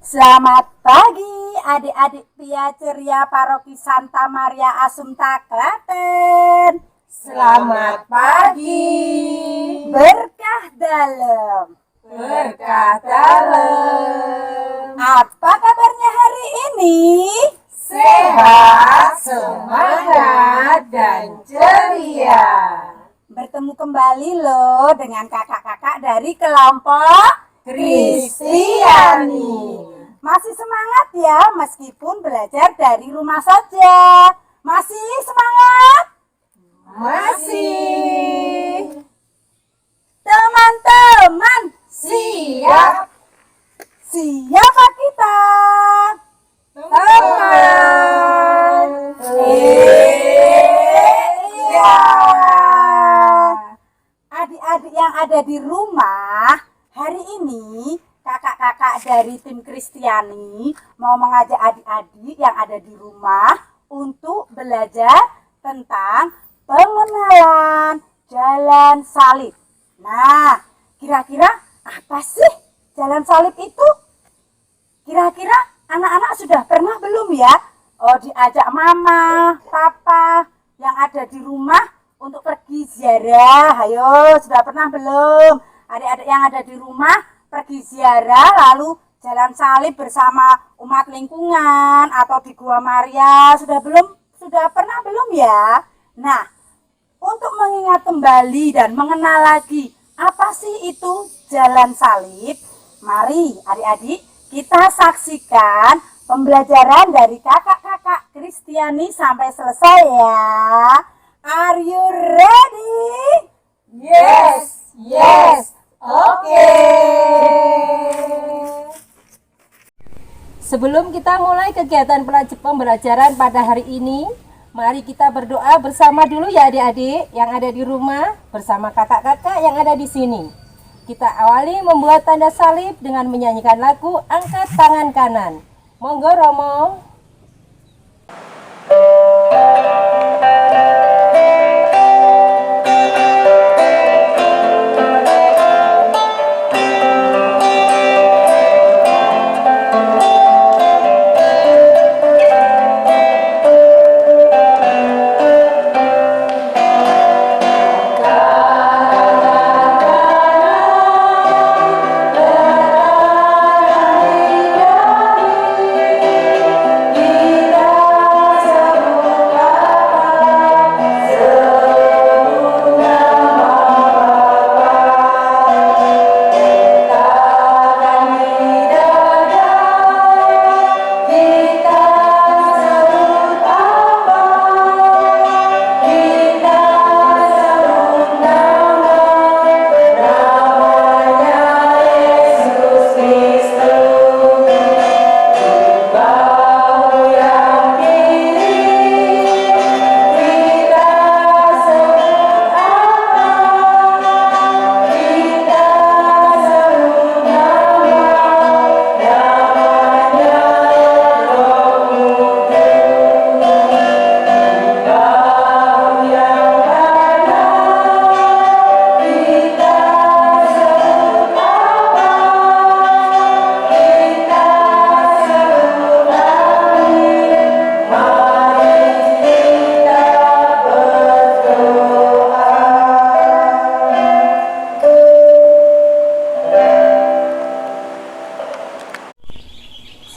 Selamat pagi adik-adik pria ceria Paroki Santa Maria Assumpta Klaten. Selamat pagi. Berkah dalam. Berkah dalam. Apa kabarnya hari ini? Sehat, semangat, dan ceria. Bertemu kembali loh dengan kakak-kakak dari kelompok Kristiani. Masih semangat ya meskipun belajar dari rumah saja. Masih semangat? Masih. Teman-teman, Siap. siapa kita? Teman. Iya. Adik-adik yang ada di rumah, hari ini kakak-kakak dari tim Kristiani mau mengajak adik-adik yang ada di rumah untuk belajar tentang pengenalan jalan salib. Nah, kira-kira apa sih jalan salib itu? Kira-kira anak-anak sudah pernah belum ya? Diajak mama, papa yang ada di rumah untuk pergi ziarah. Ayo, sudah pernah belum? Adik-adik yang ada di rumah pergi ziarah lalu jalan salib bersama umat lingkungan atau di Gua Maria. Sudah belum? Sudah pernah belum ya? Nah, untuk mengingat kembali dan mengenal lagi apa sih itu jalan salib, mari adik-adik kita saksikan pembelajaran dari kakak-kakak Kristiani sampai selesai ya. Are you ready? Yes, yes. Oke. Sebelum kita mulai kegiatan pembelajaran pada hari ini, mari kita berdoa bersama dulu ya adik-adik yang ada di rumah bersama kakak-kakak yang ada di sini. Kita awali membuat tanda salib dengan menyanyikan lagu Angkat Tangan Kanan. Monggo Romo.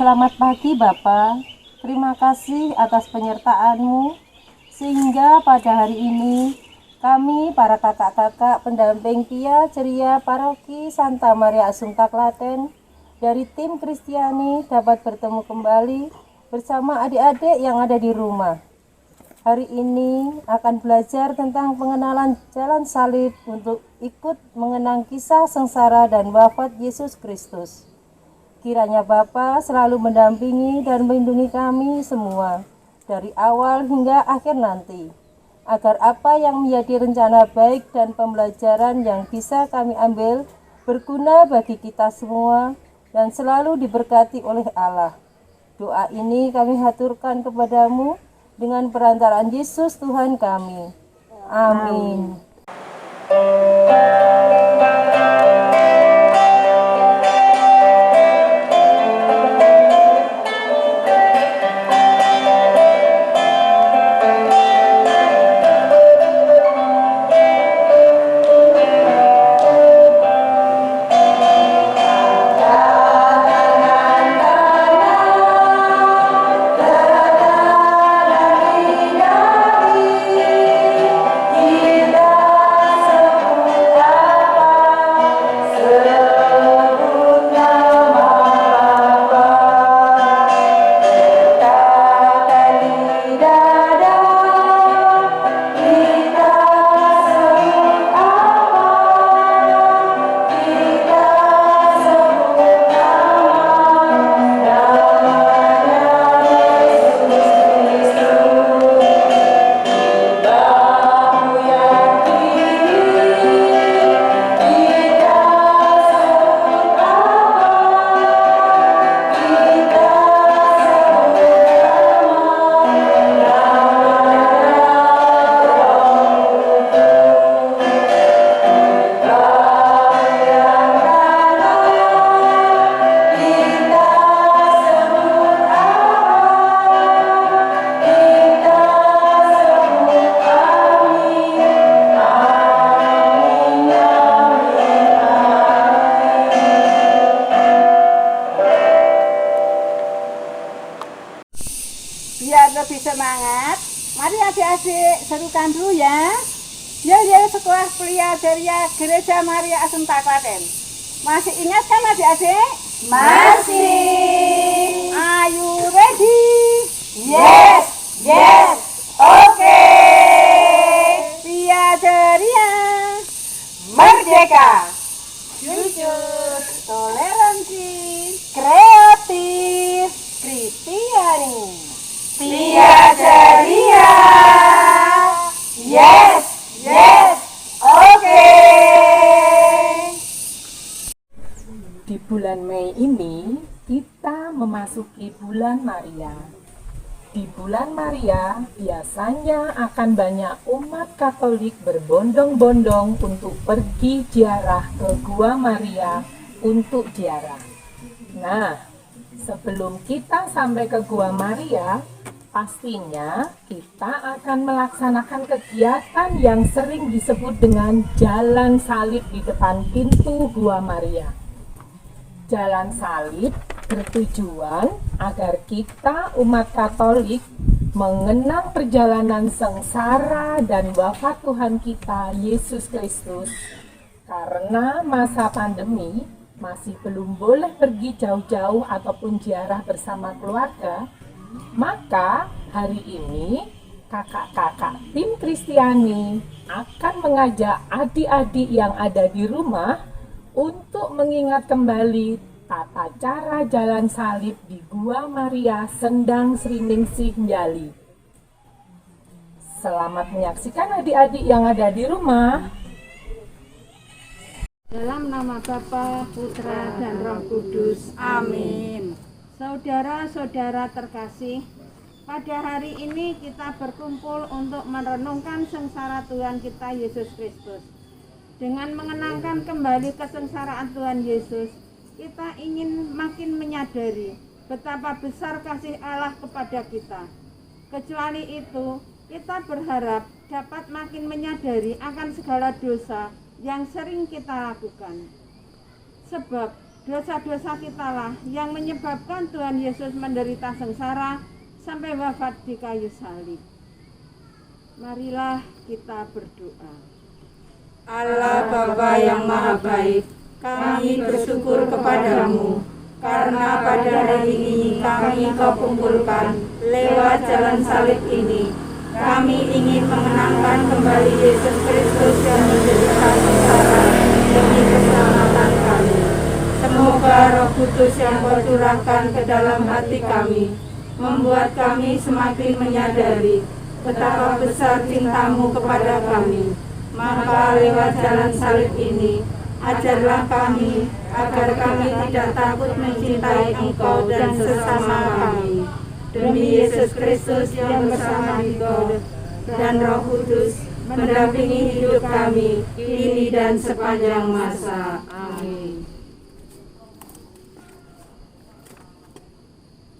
Selamat pagi Bapak, terima kasih atas penyertaan-Mu sehingga pada hari ini kami para kakak-kakak pendamping Pia Ceria Paroki Santa Maria Assumpta Klaten dari tim Kristiani dapat bertemu kembali bersama adik-adik yang ada di rumah. Hari ini akan belajar tentang pengenalan jalan salib untuk ikut mengenang kisah sengsara dan wafat Yesus Kristus. Kiranya Bapa selalu mendampingi dan melindungi kami semua dari awal hingga akhir nanti, agar apa yang menjadi rencana baik dan pembelajaran yang bisa kami ambil berguna bagi kita semua dan selalu diberkati oleh Allah. Doa ini kami haturkan kepadamu dengan perantaraan Yesus Tuhan kami. Amin. Biar lebih semangat, mari adik-adik serukan dulu ya. Ya, Sekolah Priajaria Gereja Maria Assunta Klaten. Masih ingat kan adik-adik? Masih. Are you ready? Yes, yes, oke. Priajaria Merdeka, jujur, toleransi, kreatif, Kristiani. Priajaria. Yes, yes, oke. Di bulan Mei ini kita memasuki bulan Maria. Di bulan Maria biasanya akan banyak umat Katolik berbondong-bondong untuk pergi ziarah ke Gua Maria untuk ziarah. Nah, sebelum kita sampai ke Gua Maria, pastinya kita akan melaksanakan kegiatan yang sering disebut dengan Jalan Salib di depan pintu Gua Maria. Jalan Salib bertujuan agar kita umat Katolik mengenang perjalanan sengsara dan wafat Tuhan kita Yesus Kristus. Karena masa pandemi masih belum boleh pergi jauh-jauh ataupun ziarah bersama keluarga, maka hari ini kakak-kakak tim Kristiani akan mengajak adik-adik yang ada di rumah untuk mengingat kembali tata cara jalan salib di Gua Maria Sendang Sriningsih Njali. Selamat menyaksikan adik-adik yang ada di rumah. Dalam nama Bapa, Putra, dan Roh Kudus. Amin. Saudara-saudara terkasih, pada hari ini kita berkumpul untuk merenungkan sengsara Tuhan kita Yesus Kristus. Dengan mengenangkan kembali kesengsaraan Tuhan Yesus, kita ingin makin menyadari betapa besar kasih Allah kepada kita. Kecuali itu, kita berharap dapat makin menyadari akan segala dosa yang sering kita lakukan. Sebab dosa-dosa kitalah yang menyebabkan Tuhan Yesus menderita sengsara sampai wafat di kayu salib. Marilah kita berdoa. Allah Bapa yang Maha Baik, kami bersyukur kepadamu karena pada hari ini kami Kau kumpulkan lewat jalan salib ini. Kami ingin mengenangkan kembali Yesus Kristus yang menderita sengsara demi keselamatan kami. Semoga Roh Kudus yang Kau curahkan ke dalam hati kami membuat kami semakin menyadari betapa besar cinta-Mu kepada kami. Maka lewat jalan salib ini, ajarlah kami agar kami tidak takut mencintai Engkau dan sesama kami. Demi Yesus Kristus yang bersama Engkau dan Roh Kudus mendampingi hidup kami kini dan sepanjang masa. Amin.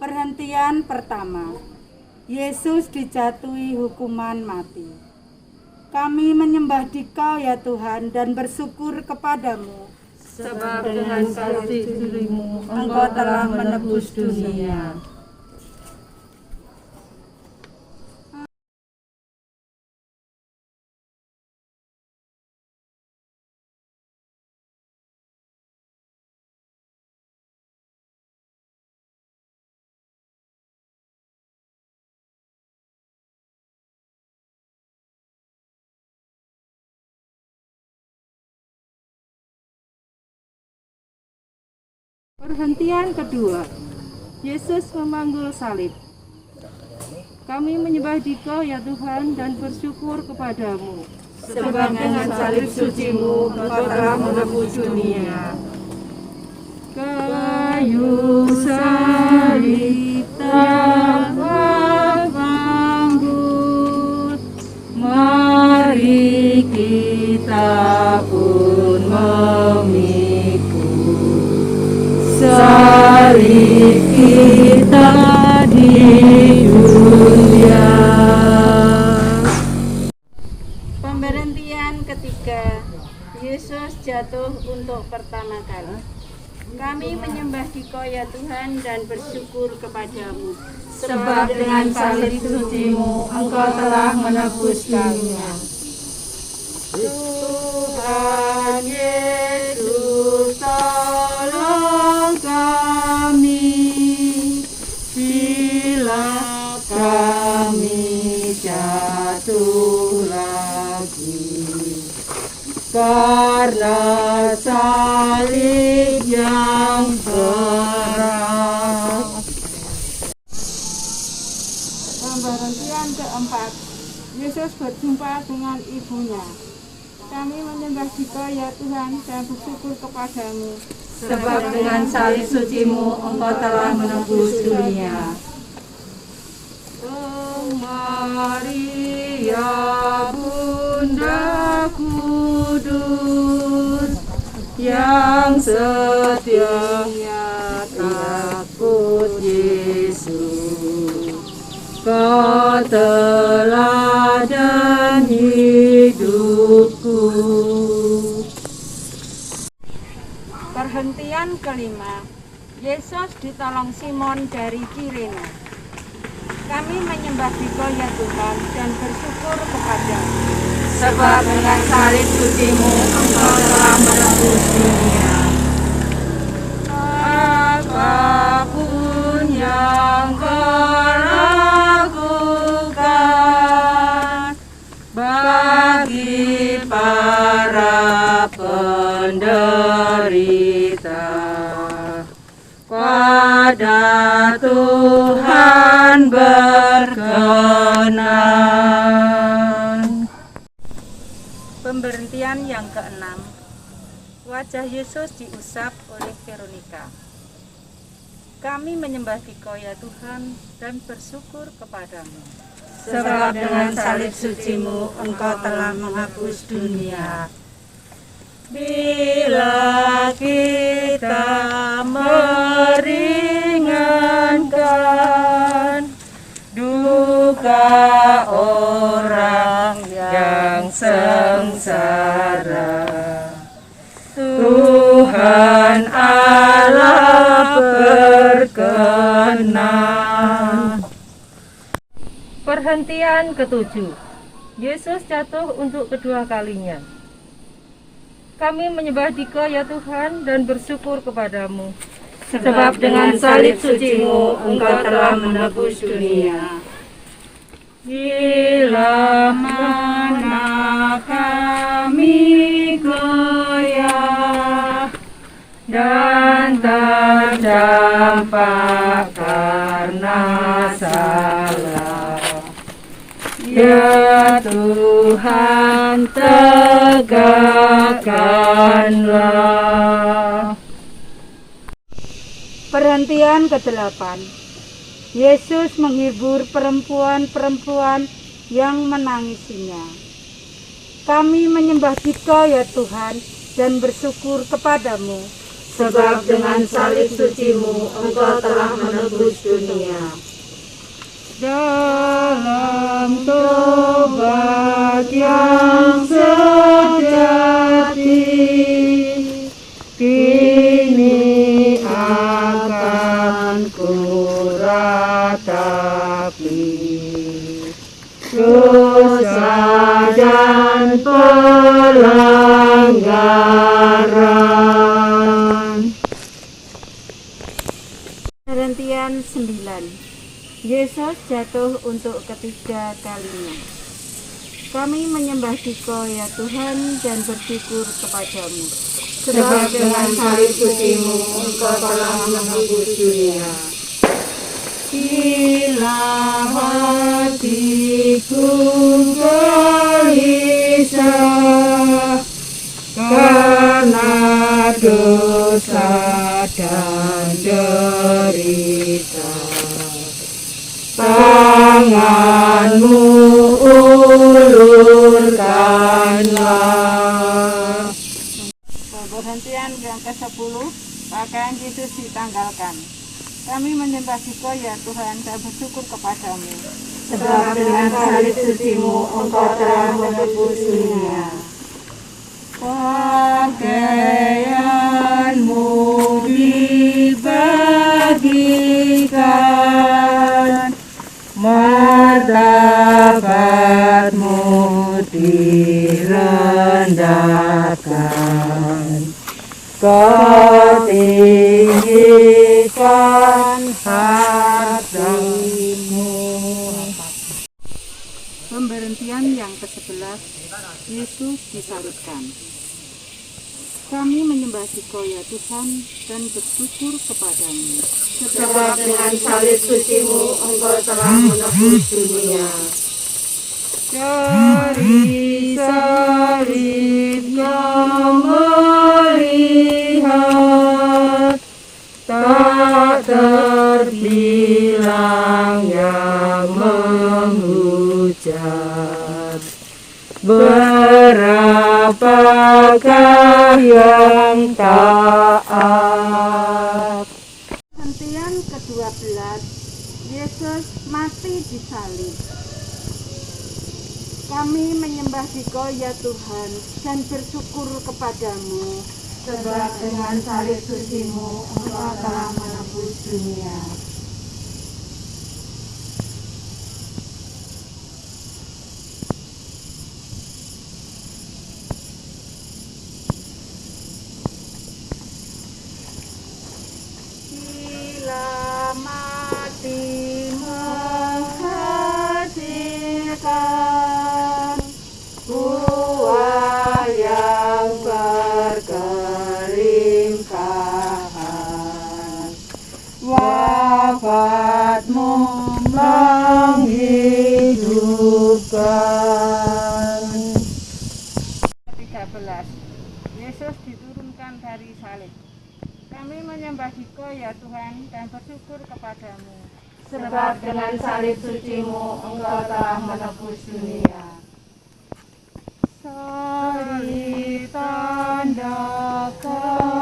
Perhentian pertama, Yesus dijatuhi hukuman mati. Kami menyembah Dikau ya Tuhan dan bersyukur kepadamu, Sebab dengan kasih dirimu Engkau telah menebus dunia. Perhentian kedua, Yesus memanggul salib. Kami menyembah Dikau ya Tuhan dan bersyukur kepadamu. Sebab dengan salib suci-Mu Engkau telah menebus dunia. Kayu salib dapat panggul, mari kita pun memikul salib kita di dunia. Pemberhentian ketiga, Yesus jatuh untuk pertama kali. Kami menyembah Dikau ya Tuhan dan bersyukur kepadamu. Sebab dengan salib suci-Mu Engkau telah menebus dunia. Tuhan Yesus, tolong kami, bila kami jatuh lagi, karena salib yang berat. Pemberhentian keempat, Yesus berjumpa dengan ibunya. Kami menyembah Dikau ya Tuhan dan bersyukur kepadamu. Sebab dengan salib suci-Mu Engkau telah menebus dunia. Oh Maria, Bunda Kudus, yang setia takut Yesus, Kau teladan hidupku. Perhentian kelima, Yesus ditolong Simon dari Kirene. Kami menyembah Dikau ya Tuhan dan bersyukur kepadamu. Sebab dengan salib suci-Mu Engkau telah menebus dunia. Apapun yang Kau lakukan bagi para penderita, pada Tuhan berkenan. Pemberhentian yang keenam, wajah Yesus diusap oleh Veronica. Kami menyembah Dikau ya Tuhan dan bersyukur kepadamu. Sebab dengan salib suci-Mu Engkau telah menghapus dunia. Bila kita meringankan duka orang yang sengsara, Tuhan Allah berkenan. Perhentian ketujuh, Yesus jatuh untuk kedua kalinya. Kami menyembah Dikau ya Tuhan dan bersyukur kepadamu. Sebab dengan salib suci-Mu Engkau telah menebus dunia. Bila mana kami goyah dan terdampak karena salah, ya Tuhan tegakkanlah. Perhentian ke-8, Yesus menghibur perempuan-perempuan yang menangisinya. Kami menyembah Dikau ya Tuhan dan bersyukur kepadamu. Sebab dengan salib suci-Mu Engkau telah menebus dunia. Dalam tobat yang sejati, kini akan kuratapi dosa dan pelanggaran. Perhentian 9, Yesus jatuh untuk ketiga kalinya. Kami menyembah Dikau ya Tuhan dan bersyukur kepadamu. Sebab dengan salib suci-Mu Engkau telah menebus dunia. Bila hatiku gelisah karena dosa dan derita, tangan-Mu ulurkanlah. Perhentian yang ke-10, pakaian Yesus ditanggalkan. Kami menyembah Dikau ya Tuhan dan bersyukur kepadamu. Sebab dengan salib suci-Mu Engkau telah menebus dunia. Pakaian-Mu Tuhan hatimu. Pemberhentian yang ke-11, Yesus disalibkan. Kami menyembah Dikau ya Tuhan dan bersyukur kepadamu. Sebab dengan salib sucimu Engkau telah menebus dunia. Dari salib yang melihat, tak terbilang yang menghujat. Berapakah yang taat? Hentian ke-12, Yesus mati disalib. Kami menyembah Dikau ya Tuhan dan bersyukur kepadamu. Sebab dengan salib sucimu Engkau telah menebus dunia. Bila mati menghasilkan buah yang berkelimpahan, wafatmu menghidupkan. 13. Yesus diturunkan dari salib. Kami menyembah Dikau ya Tuhan dan bersyukur kepadamu. Sebab dengan salib sucimu Engkau telah menebus dunia. Salib tanda kehinaan,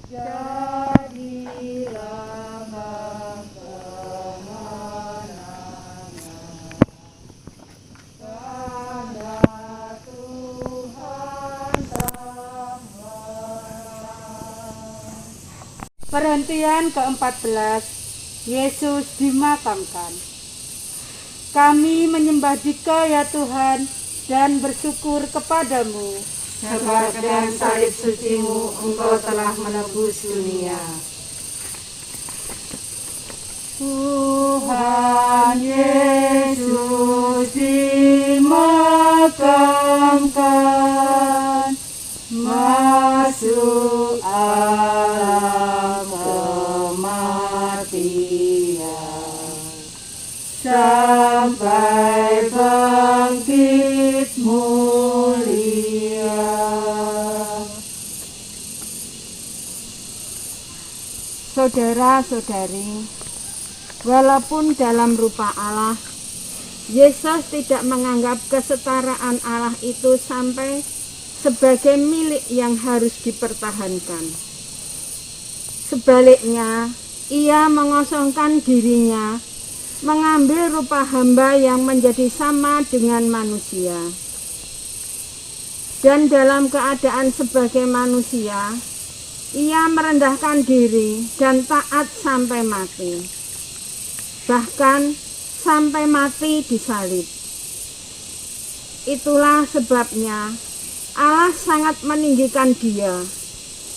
jadilah kemenangan. Tanda Tuhan Sang Menang. Perhentian ke-14, Yesus dimakamkan. Kami menyembah Dikau ya Tuhan dan bersyukur kepadamu. Sebab dengan salib sucimu Engkau telah menebus dunia. Tuhan Yesus dimakamkan, masuk alam kematian, sampai bangkit mulia. Saudara-saudari, walaupun dalam rupa Allah, Yesus tidak menganggap kesetaraan Allah itu sampai sebagai milik yang harus dipertahankan. Sebaliknya, ia mengosongkan dirinya, mengambil rupa hamba yang menjadi sama dengan manusia. Dan dalam keadaan sebagai manusia, ia merendahkan diri dan taat sampai mati. Bahkan sampai mati disalib. Itulah sebabnya Allah sangat meninggikan dia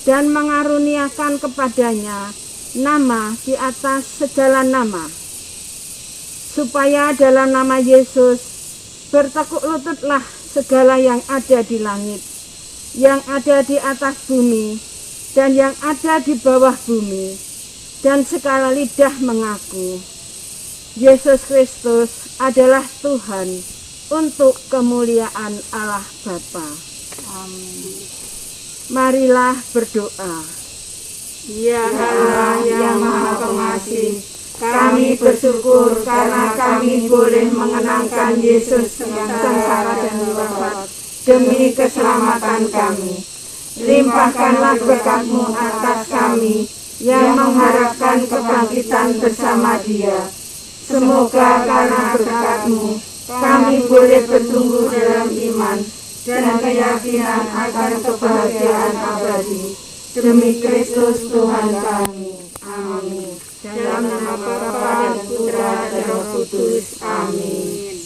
dan mengaruniakan kepadanya nama di atas segala nama, supaya dalam nama Yesus bertekuk lututlah segala yang ada di langit, yang ada di atas bumi, dan yang ada di bawah bumi, dan segala lidah mengaku Yesus Kristus adalah Tuhan, untuk kemuliaan Allah Bapa. Amin. Marilah berdoa. Ya Allah yang Maha Pengasih, kami bersyukur karena kami boleh mengenangkan Yesus yang sengsara dan wafat demi keselamatan kami. Limpahkanlah berkat-Mu atas kami yang mengharapkan kebangkitan bersama Dia. Semoga karena berkat-Mu kami boleh bertumbuh dalam iman dan keyakinan akan kebahagiaan abadi. Demi Kristus Tuhan kami. Amin. Dalam nama Bapa dan Putra dan Roh Kudus. Amin.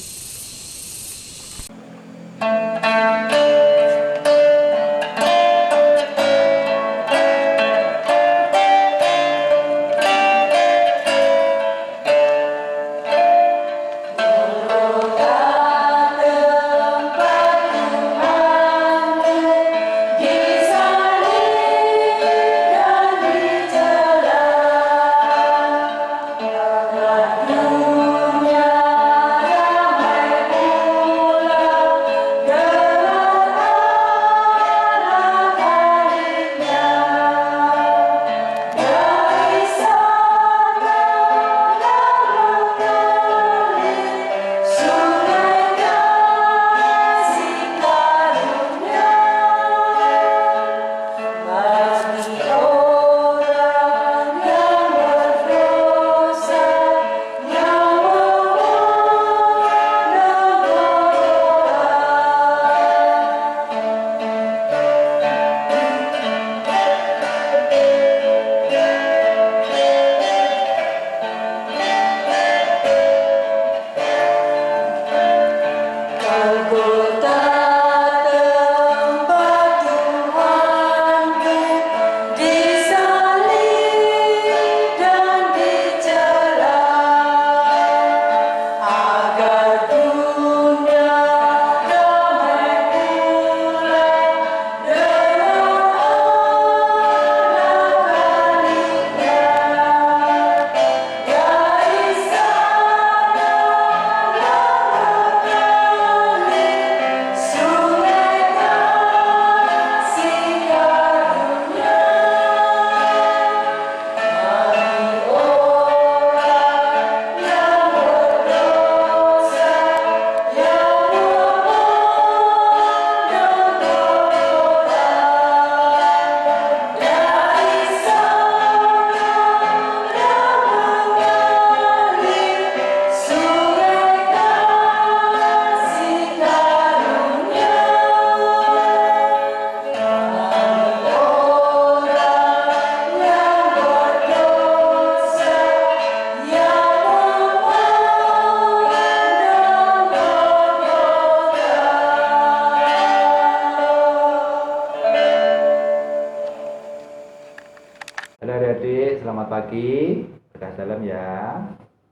Halo adik-adik, selamat pagi. Berkah dalam ya.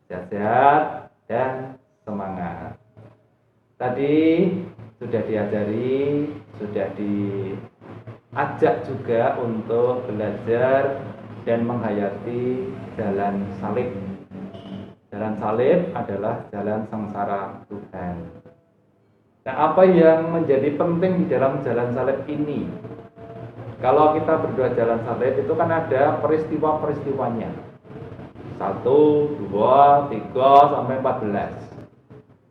Sehat-sehat dan semangat. Tadi sudah diajari, sudah diajak juga untuk belajar dan menghayati jalan salib. Jalan salib adalah jalan sengsara Tuhan. Nah, apa yang menjadi penting di dalam jalan salib ini? Kalau kita berdoa jalan salib itu kan ada peristiwa-peristiwanya. 1, 2, 3, sampai 14.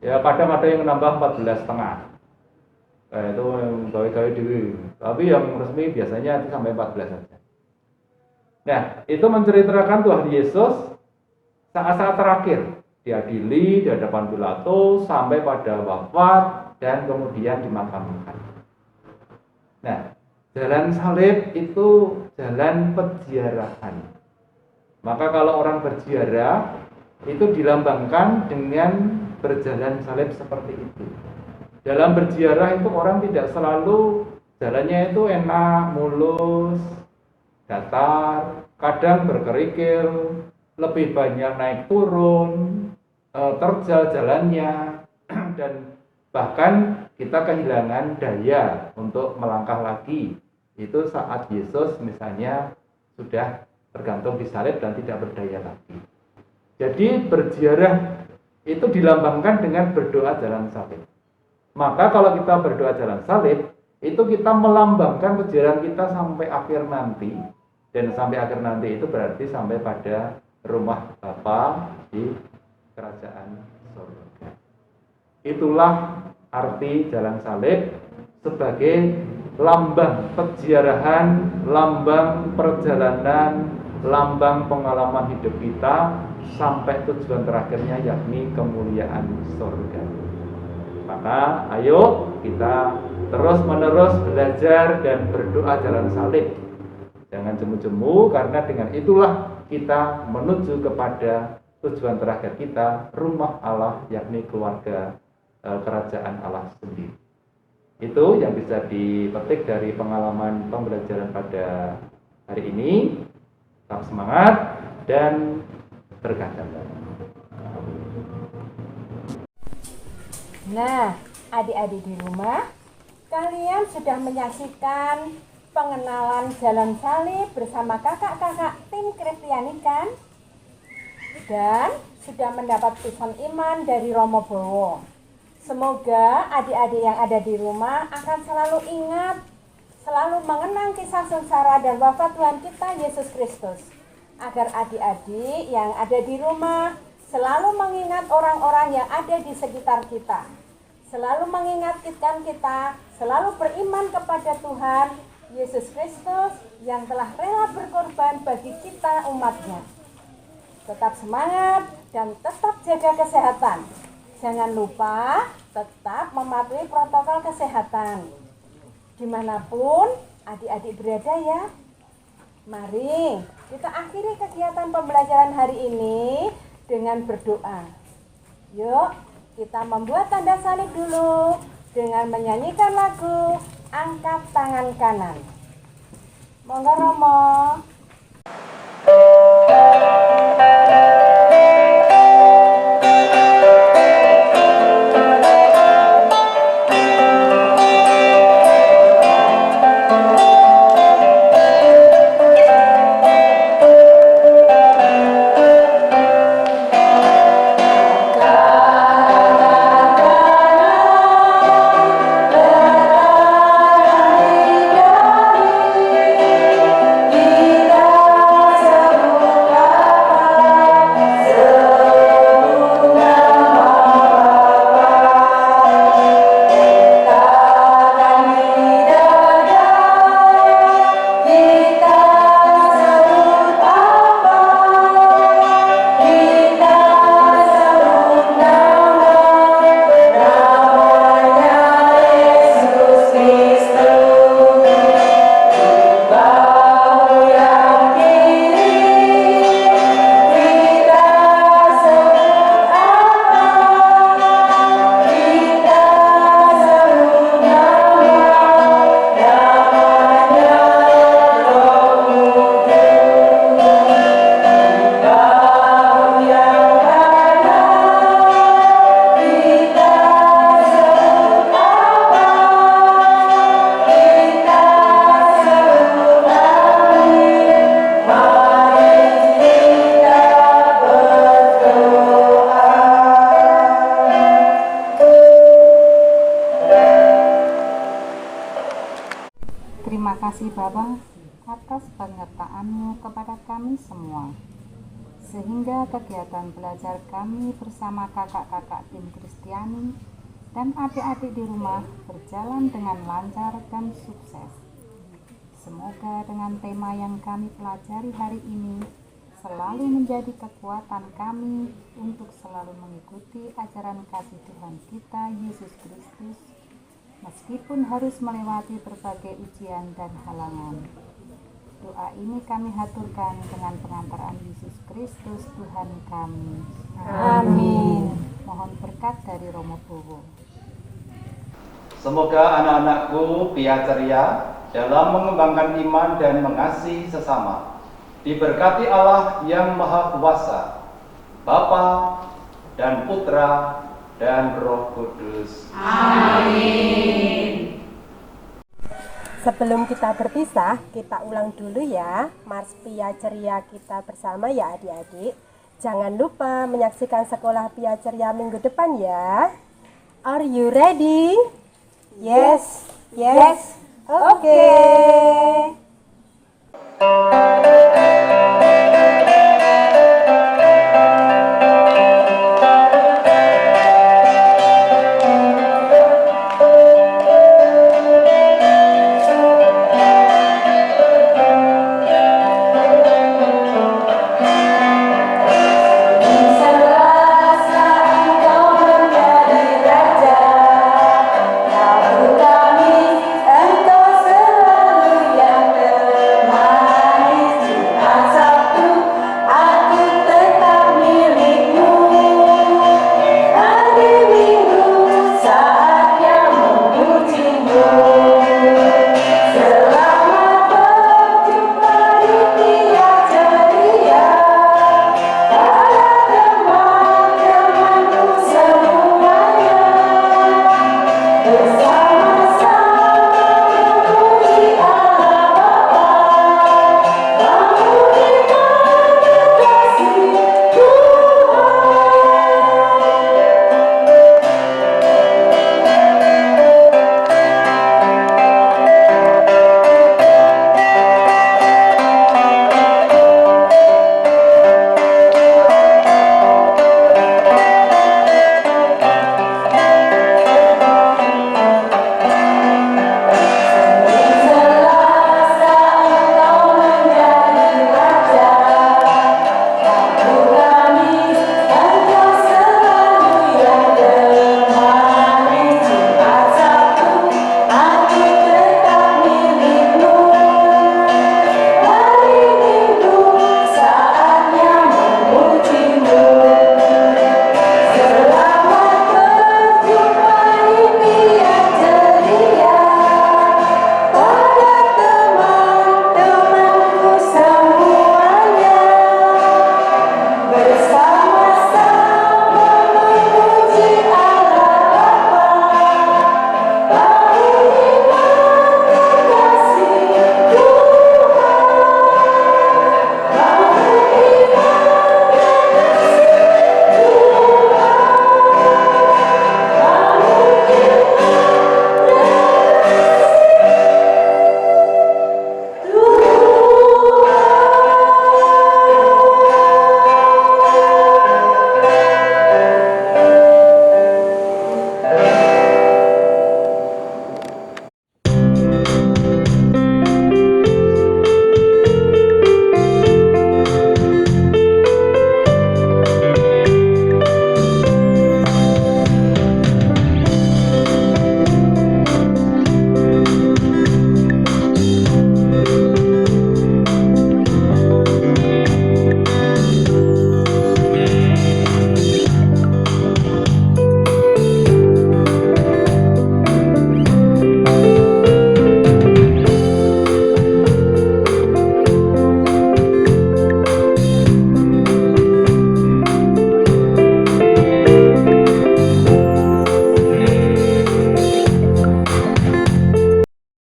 Ya kadang ada yang nambah 14 setengah. Itu yang gawe-gawe diri. Tapi yang resmi biasanya itu sampai 14 saja. Nah, itu menceritakan Tuhan Yesus saat-saat terakhir diadili di hadapan Pilatus sampai pada wafat dan kemudian dimakamkan. Nah, jalan salib itu jalan peziarahan. Maka kalau orang berziarah itu dilambangkan dengan berjalan salib seperti itu. Dalam berziarah itu orang tidak selalu jalannya itu enak, mulus, datar, kadang berkerikil, lebih banyak naik turun, terjal jalannya, dan bahkan kita kehilangan daya untuk melangkah lagi. Itu saat Yesus misalnya sudah tergantung di salib dan tidak berdaya lagi. Jadi berziarah itu dilambangkan dengan berdoa jalan salib. Maka kalau kita berdoa jalan salib, itu kita melambangkan perjalanan kita sampai akhir nanti. Dan sampai akhir nanti itu berarti sampai pada rumah Bapa di kerajaan surga. Itulah arti jalan salib sebagai lambang peziarahan, lambang perjalanan, lambang pengalaman hidup kita sampai tujuan terakhirnya yakni kemuliaan surga. Maka ayo kita terus-menerus belajar dan berdoa jalan salib. Jangan jemu-jemu, karena dengan itulah kita menuju kepada tujuan terakhir kita, rumah Allah, yakni keluarga kerajaan Allah sendiri. Itu yang bisa dipetik dari pengalaman pembelajaran pada hari ini. Tetap semangat dan berkata. Nah, adik-adik di rumah, kalian sudah menyaksikan pengenalan jalan salib bersama kakak-kakak tim Kristiani kan? Dan sudah mendapat pesan iman dari Romo Bowo. Semoga adik-adik yang ada di rumah akan selalu ingat, selalu mengenang kisah sengsara dan wafat Tuhan kita Yesus Kristus. Agar adik-adik yang ada di rumah selalu mengingat orang-orang yang ada di sekitar kita. Selalu mengingatkan kita, selalu beriman kepada Tuhan Yesus Kristus yang telah rela berkorban bagi kita umatnya. Tetap semangat dan tetap jaga kesehatan. Jangan lupa tetap mematuhi protokol kesehatan. Dimanapun adik-adik berada ya. Mari kita akhiri kegiatan pembelajaran hari ini dengan berdoa. Yuk kita membuat tanda salib dulu dengan menyanyikan lagu Angkat Tangan Kanan. Monggo Romo. Di kasih Bapa atas penyertaan-Mu kepada kami semua, sehingga kegiatan belajar kami bersama kakak-kakak tim Kristiani dan adik-adik di rumah berjalan dengan lancar dan sukses. Semoga dengan tema yang kami pelajari hari ini selalu menjadi kekuatan kami untuk selalu mengikuti ajaran kasih Tuhan kita Yesus Kristus, meskipun harus melewati berbagai ujian dan halangan. Doa ini kami haturkan dengan pengantaran Yesus Kristus Tuhan kami. Amin. Mohon berkat dari Romo Bowo. Semoga anak-anakku pia ceria dalam mengembangkan iman dan mengasihi sesama. Diberkati Allah yang Maha Kuasa, Bapa dan Putra dan Roh Kudus. Amin. Sebelum kita berpisah, kita ulang dulu ya Mars Pia Ceria kita bersama ya adik-adik. Jangan lupa menyaksikan Sekolah Pia Ceria minggu depan ya. Are you ready? Yes. Okay.